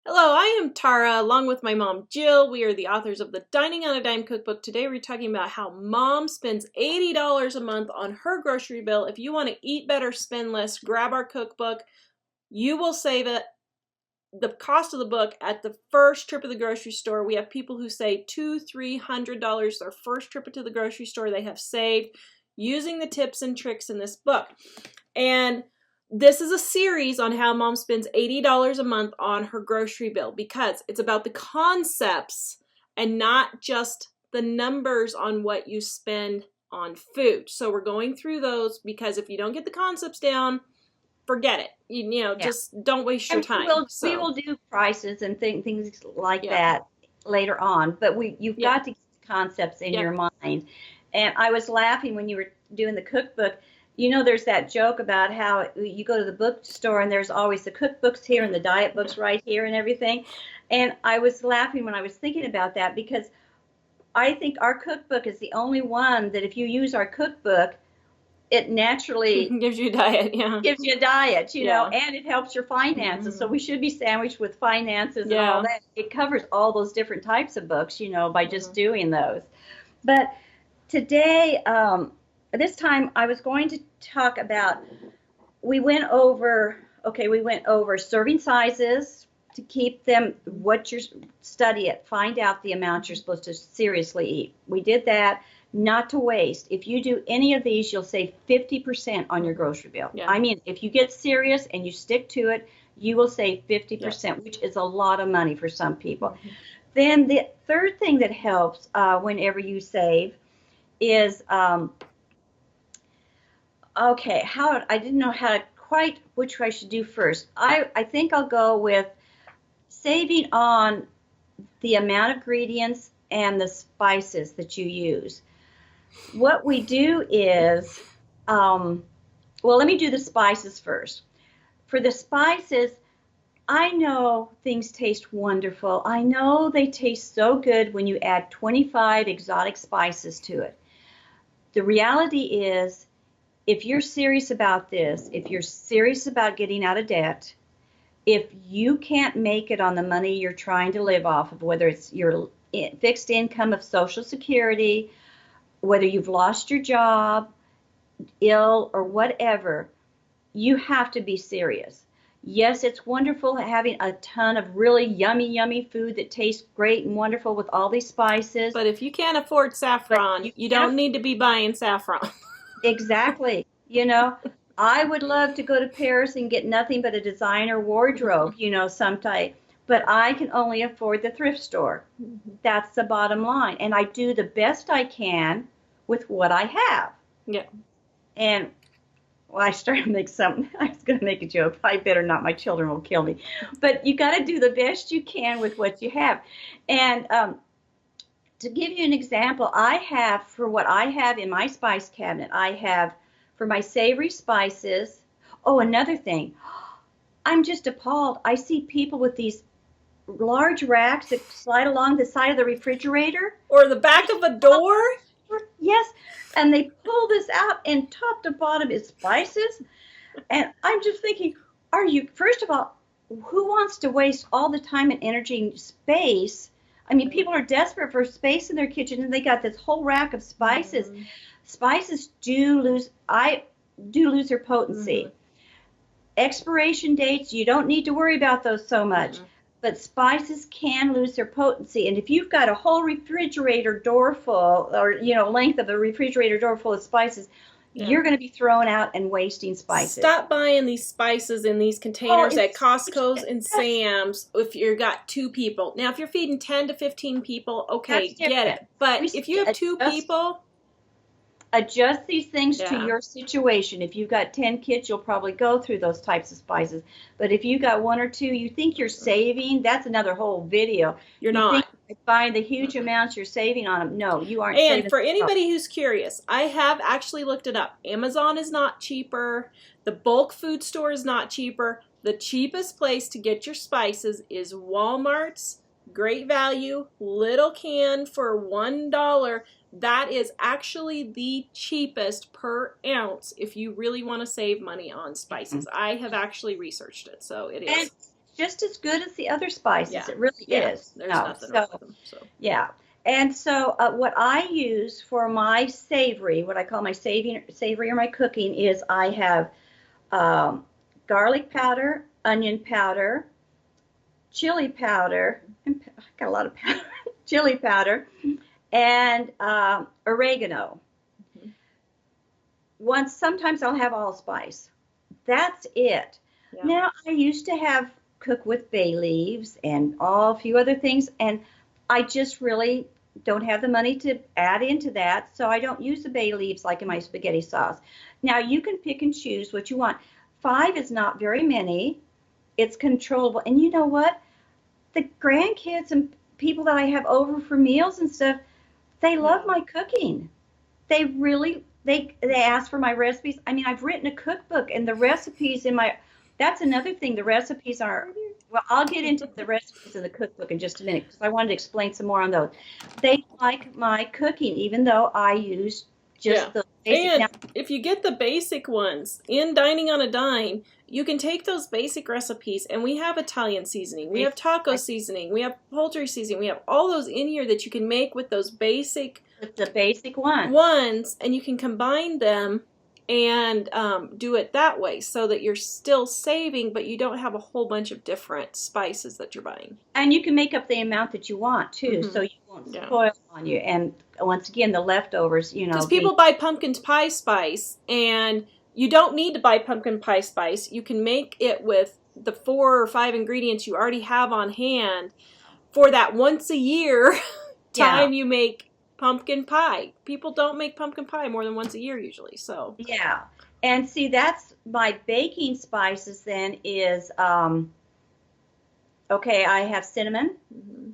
Hello, I am Tara, along with my mom Jill. We are the authors of the Dining on a Dime cookbook. Today we're talking about how mom spends $80 a month on her grocery bill. If you want to eat better, spend less, grab our cookbook. You will save it. The cost of the book at the first trip to the grocery store. We have people who say $200-300 their first trip to the grocery store they have saved using the tips and tricks in this book. And this is a series on how mom spends $80 a month on her grocery bill because it's about the concepts and not just the numbers on what you spend on food. So we're going through those because if you don't get the concepts down, forget it. Yeah. Just don't waste your And time. we will do prices and things like Yeah. that later on, but you've Yeah. got to get the concepts in Yeah. your mind. And I was laughing when you were doing the cookbook. You know, there's that joke about how you go to the bookstore and there's always the cookbooks here and the diet books right here and everything. And I was laughing when I was thinking about that because I think our cookbook is the only one that if you use our cookbook, it naturally Gives you a diet, yeah. gives you a diet, Yeah. and it helps your finances. So we should be sandwiched with finances and Yeah. all that. It covers all those different types of books, by just Mhm. doing those. But today, this time, I was going to talk about, we went over serving sizes to keep them what you study it, find out the amount you're supposed to seriously eat. We did that. Not to waste. If you do any of these, you'll save 50% on your grocery bill. Yeah. I mean, if you get serious and you stick to it, you will save 50%, which is a lot of money for some people. Mhm. Then the third thing that helps whenever you save is okay, how I didn't know how to quite which I should do first. I think I'll go with saving on the amount of ingredients and the spices that you use. What we do is, well, let me do the spices first. For the spices, I know things taste wonderful. I know they taste so good when you add 25 exotic spices to it. The reality is, if you're serious about this, if you're serious about getting out of debt, if you can't make it on the money you're trying to live off of, whether it's your fixed income of Social Security, whether you've lost your job, ill, or whatever, you have to be serious. Yes, it's wonderful having a ton of really yummy, yummy food that tastes great and wonderful with all these spices. But if you can't afford But saffron, you you can't don't need to be buying saffron. exactly. I would love to go to Paris and get nothing but a designer wardrobe, some type, but I can only afford the thrift store. That's the bottom line. And I do the best I can with what I have. Yeah. And well, I started to make something. I was going to make a joke. I better not. My children will kill me. But you got to do the best you can with what you have. And to give you an example, I have for what I have in my spice cabinet, I have for my savory spices. Oh, another thing. I'm just appalled. I see people with these large racks that slide along the side of the refrigerator. Or the back of a door. Yes, and they pull this out, and top to bottom is spices. And I'm just thinking, first of all, who wants to waste all the time and energy and space? I mean, people are desperate for space in their kitchen, and they got this whole rack of spices. Mm-hmm. Spices do lose their potency. Mm-hmm. Expiration dates, you don't need to worry about those so much. Mm-hmm. But spices can lose their potency. And if you've got a whole refrigerator door full, or, length of a refrigerator door full of spices, Yeah. you're going to be throwing out and wasting spices. Stop buying these spices in these containers at Costco's and Sam's if you've got two people. Now, if you're feeding 10 to 15 people, okay, get it. But if you have two people, adjust these things to Yeah. your situation. If you've got 10 kids, you'll probably go through those types of spices. But if you got one or two, you think you're saving, that's another whole video. You're You not. think you find the huge amounts you're saving on them. No, you aren't And saving. for anybody who's curious, I have actually looked it up. Amazon is not cheaper. The bulk food store is not cheaper. The cheapest place to get your spices is Walmart's. Great value, little can for $1. That is actually the cheapest per ounce if you really want to save money on spices. I have actually researched it, so it is. And just as good as the other spices. Yeah. It really Yeah. is. There's No, nothing wrong so with them. So. yeah. And so what I use for my savory, what I call my savory or my cooking, is I have um, garlic powder, onion powder, chili powder. I got a lot of powder. Chili powder and oregano. Mhm. Sometimes I'll have allspice. That's it. Yeah. Now I used to have cook with bay leaves and a few other things, and I just really don't have the money to add into that, so I don't use the bay leaves like in my spaghetti sauce. Now you can pick and choose what you want. 5 is not very many. It's controllable, and you know what? The grandkids and people that I have over for meals and stuff, they love Yeah. my cooking. They really they ask for my recipes. I mean, I've written a cookbook and the recipes in my that's another thing. The recipes are well, I'll get into the recipes in the cookbook in just a minute because I wanted to explain some more on those. They like my cooking even though I use Yeah. just the basic. And Now, if you get the basic ones in Dining on a Dime, you can take those basic recipes, and we have Italian seasoning, we have taco seasoning, we have poultry seasoning, we have all those in here that you can make with those basic with the basic one. ones, and you can combine them and do it that way so that you're still saving, but you don't have a whole bunch of different spices that you're buying. And you can make up the amount that you want too, so you won't Yeah. spoil on you. And once again, the leftovers, Because people buy pumpkin pie spice, and you don't need to buy pumpkin pie spice. You can make it with the 4 or 5 ingredients you already have on hand for that once a year time you make pumpkin pie. People don't make pumpkin pie more than once a year usually, so. Yeah. And see, that's my baking spices then is, okay, I have cinnamon,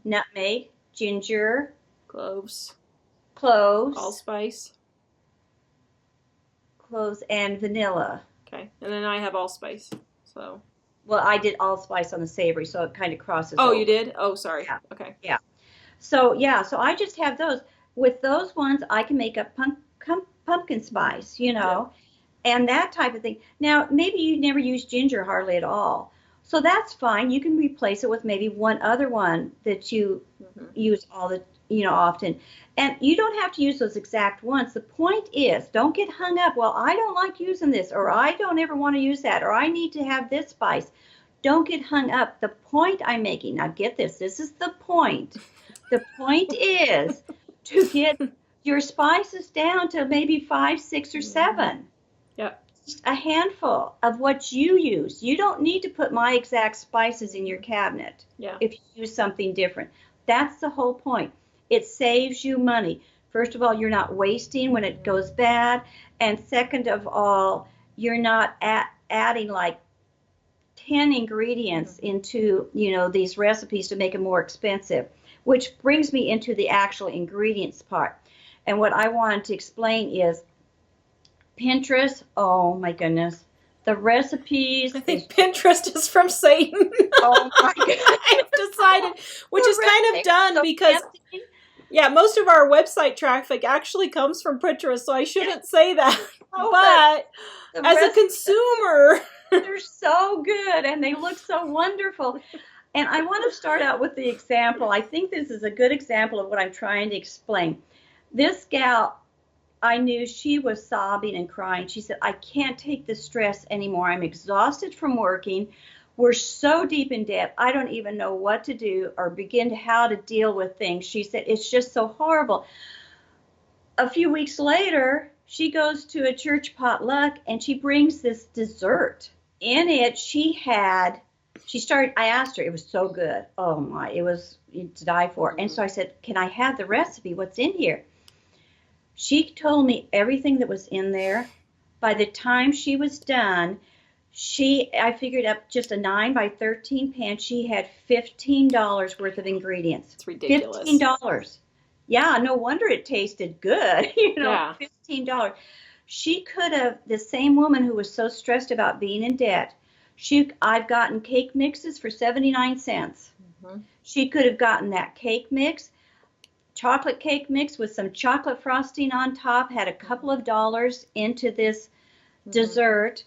nutmeg, ginger, Cloves, cloves, allspice. cloves, and vanilla. Okay, and then I have allspice, so. Well, I did allspice on the savory, so it kind of crosses Oh, over. you did? Oh, sorry. Yeah. Okay. Yeah. So, yeah, so I just have those. With those ones, I can make up pumpkin spice, and that type of thing. Now, maybe you never use ginger hardly at all. So that's fine. You can replace it with maybe one other one that you use often. And you don't have to use those exact ones. The point is, don't get hung up. Well, I don't like using this, or I don't ever want to use that, or I need to have this spice. Don't get hung up. The point I'm making, now get this, this is the point. The point is to get your spices down to maybe 5, 6, or 7. Yeah. Just a handful of what you use. You don't need to put my exact spices in your cabinet if you use something different. That's the whole point. It saves you money. First of all, you're not wasting when it goes bad. And second of all, you're not adding like 10 ingredients into, these recipes to make them more expensive, which brings me into the actual ingredients part. And what I wanted to explain is Pinterest, oh my goodness, the recipes. I think Pinterest is from Satan. Oh my goodness. I've decided, which is kind of done because, most of our website traffic actually comes from Pinterest, so I shouldn't say that. But as a consumer, they're so good and they look so wonderful. And I want to start out with the example. I think this is a good example of what I'm trying to explain. This gal, I knew she was sobbing and crying. She said, I can't take the stress anymore. I'm exhausted from working. We're so deep in debt. I don't even know what to do or how to deal with things. She said, it's just so horrible. A few weeks later, she goes to a church potluck and she brings this dessert. In it, I asked her, it was so good. Oh my, it was to die for. And so I said, can I have the recipe? What's in here? She told me everything that was in there. By the time she was done, I figured up just a 9 by 13 pan. She had $15 worth of ingredients. It's ridiculous. $15. Yeah, no wonder it tasted good. $15. She could have, the same woman who was so stressed about being in debt, I've gotten cake mixes for 79 cents. She could have gotten that cake mix, chocolate cake mix with some chocolate frosting on top, had a couple of dollars into this dessert,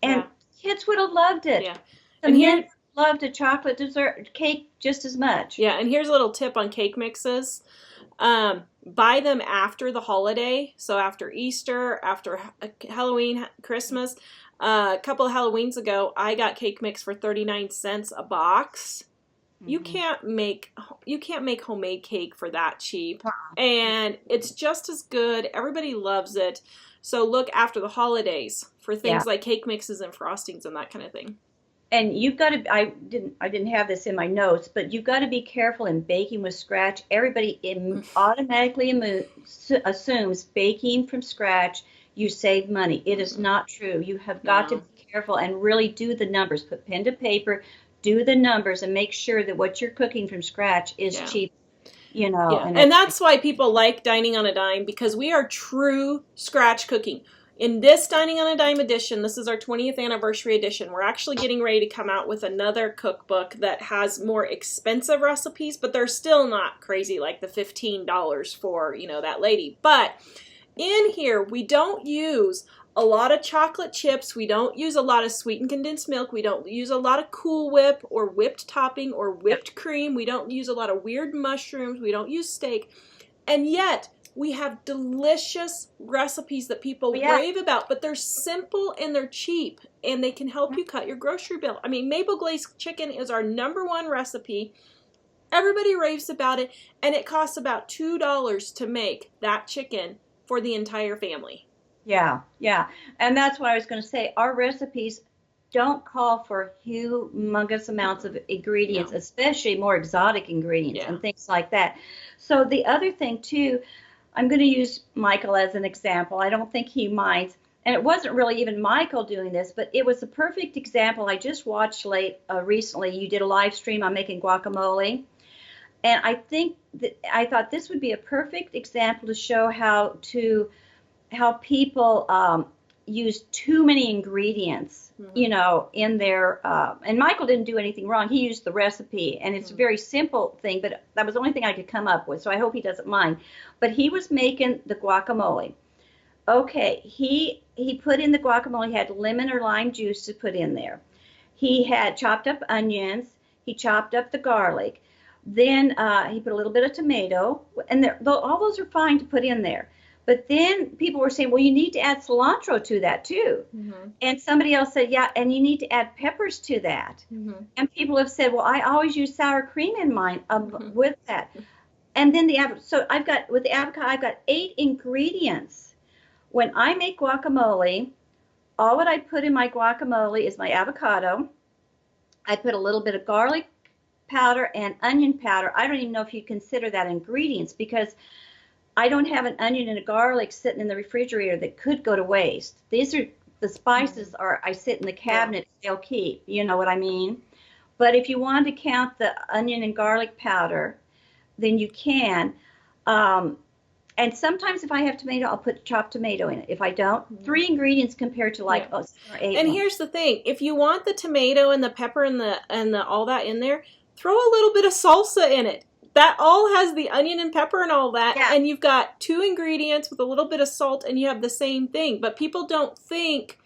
and kids would have loved it. Yeah. And love the chocolate dessert cake just as much. Yeah, and here's a little tip on cake mixes. Buy them after the holiday, so after Easter, after Halloween, Christmas. A couple of Halloweens ago, I got cake mix for 39 cents a box. You Mm-hmm. can't make homemade cake for that cheap, and it's just as good. Everybody loves it. So look after the holidays for Yeah. things like cake mixes and frostings and that kind of thing. And you've got to, I didn't have this in my notes, but you've got to be careful in baking with scratch. Everybody automatically assumes baking from scratch, you save money. It is not true. You have got to No. be careful and really do the numbers. Put pen to paper, do the numbers, and make sure that what you're cooking from scratch is Yeah. cheap, you know, Yeah, and and it's that's why people like Dining on a Dime, because we are true scratch cooking. In this Dining on a Dime edition, this is our 20th anniversary edition, we're actually getting ready to come out with another cookbook that has more expensive recipes, but they're still not crazy like the $15 for, that lady. But in here, we don't use a lot of chocolate chips. We don't use a lot of sweetened condensed milk. We don't use a lot of Cool Whip or whipped topping or yep. whipped cream. We don't use a lot of weird mushrooms. We don't use steak. And yet, we have delicious recipes that Oh, people yeah. rave about, but they're simple and they're cheap, and they can help you cut your grocery bill. I mean, maple glazed chicken is our #1 recipe. Everybody raves about it, and it costs about $2 to make that chicken for the entire family. Yeah, yeah. And that's what I was going to say. Our recipes don't call for humongous amounts of ingredients, No. especially more exotic ingredients Yeah. and things like that. So the other thing too, I'm going to use Michael as an example. I don't think he minds. And it wasn't really even Michael doing this, but it was a perfect example. I just watched recently. You did a live stream on making guacamole. And I thought this would be a perfect example to show how people use too many ingredients, in their, and Michael didn't do anything wrong. He used the recipe, and it's a very simple thing, but that was the only thing I could come up with, so I hope he doesn't mind. But he was making the guacamole. Okay, he put in the guacamole, he had lemon or lime juice to put in there. He had chopped up onions, he chopped up the garlic, then he put a little bit of tomato, and all those are fine to put in there. But then people were saying, well, you need to add cilantro to that too. Mm-hmm. And somebody else said, yeah, and you need to add peppers to that. Mm-hmm. And people have said, well, I always use sour cream in mine Mm-hmm. with that. And then so with the avocado, I've got 8 ingredients. When I make guacamole, all what I put in my guacamole is my avocado. I put a little bit of garlic powder and onion powder. I don't even know if you consider that ingredients, because I don't have an onion and a garlic sitting in the refrigerator that could go to waste. These are the spices I sit in the cabinet, they'll keep, you know what I mean? But if you want to count the onion and garlic powder, then you can. And sometimes if I have tomato, I'll put chopped tomato in it. If I don't, 3 ingredients compared to 7 or 8 And ones. here's the thing: if you want the tomato and the pepper and the all that in there, throw a little bit of salsa in it. That all has the onion and pepper and all that, Yeah. and you've got 2 ingredients with a little bit of salt, and you have the same thing. But people don't think,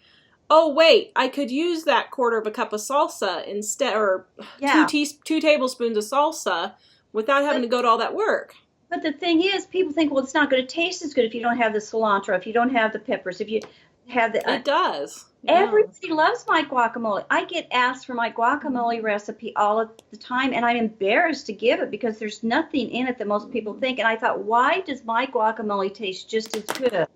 oh wait, I could use that 1/4 of a cup of salsa instead, or Yeah. 2 tablespoons of salsa, without having to go to all that work. But the thing is, people think, well, it's not going to taste as good if you don't have the cilantro, if you don't have the peppers, if you have the. It does. Everybody loves my guacamole. I get asked for my guacamole recipe all of the time, and I'm embarrassed to give it because there's nothing in it that most people think. And I thought, why does my guacamole taste just as good?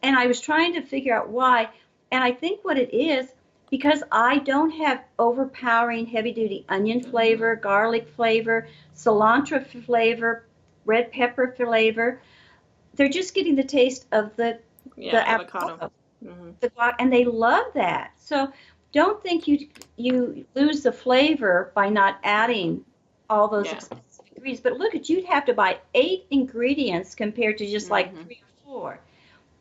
And I was trying to figure out why. And I think what it is, because I don't have overpowering heavy-duty onion flavor, garlic flavor, cilantro flavor, red pepper flavor. They're just getting the taste of the avocado. And they love that. So don't think you lose the flavor by not adding all those expensive ingredients. But look, you'd have to buy 8 ingredients compared to just like 3 or 4.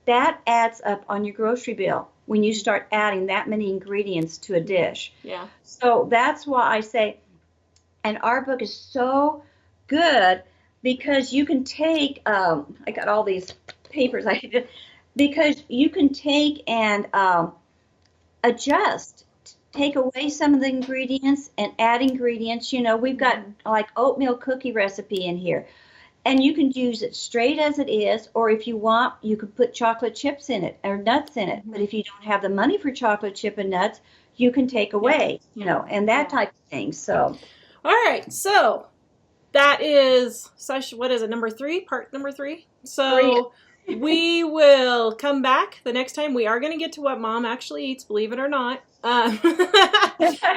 That adds up on your grocery bill when you start adding that many ingredients to a dish. Yeah. So that's why I say, and our book is so good because you can take, I got all these papers I did, because you can take and adjust take away some of the ingredients and add ingredients. You know, we've got like oatmeal cookie recipe in here. And you can use it straight as it is, or if you want, you could put chocolate chips in it or nuts in it. But if you don't have the money for chocolate chip and nuts, you can take away, you know, and that type of thing. So, all right. So that is session, what is it, number 3, part number 3? So we will come back the next time. We are going to get to what Mom actually eats, believe it or not.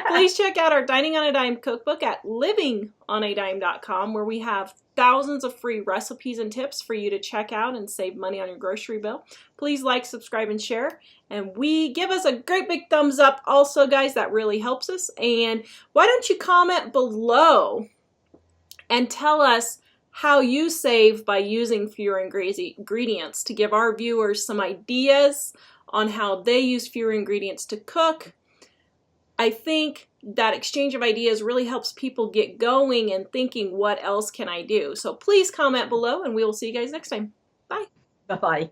Please check out our Dining on a Dime cookbook at livingonadime.com, where we have thousands of free recipes and tips for you to check out and save money on your grocery bill. Please like, subscribe, and share. And give us a great big thumbs up also, guys. That really helps us. And why don't you comment below and tell us how you save by using fewer ingredients, to give our viewers some ideas on how they use fewer ingredients to cook. I think that exchange of ideas really helps people get going and thinking, what else can I do? So please comment below, and we will see you guys next time. Bye. bye-bye.